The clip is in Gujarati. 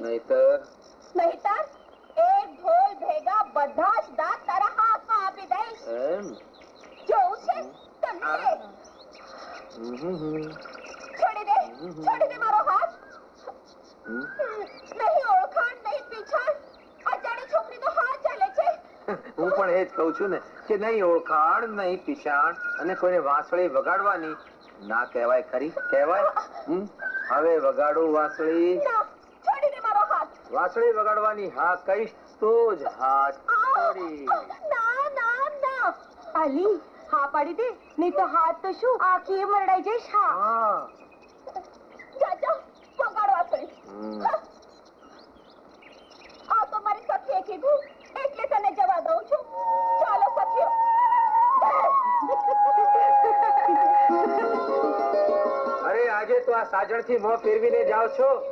નહીતર એક ઢોલ ભેગા બધા જ દાંત તારા હાથમાં આપી દઈશ. જોવું છે તો લે. છોડી દે મારો હાથ. નહીં ઓળખાણ નહીં પીછાણ, અજાણી છોકરીનો હાથ ચાલે છે. હું પણ એ જ કહું છું ને કે નહીં ઓળખાણ નહીં પીછાણ અને કોઈને વાંસળી વગાડવાની ના કહેવાય ખરી? કહેવાય. હવે વગાડું વાંસળી. છોડી દે મારો હાથ. વાંસળી વગાડવાની હા કહીશ તો જ હાથ છોડી. ના ના ના અલી, હા પાડી દે, નહીં તો હાથ તો શું આખી મરડાઈ જઈશ. હા જા વગાડ વાંસળી. આ તો મારી સખીએ કીધું એટલે તને જવા દઉં છું. ચાલો સખીઓ. અરે આજે તો આ સાજણથી મોં ફેરવીને જાઓ છો.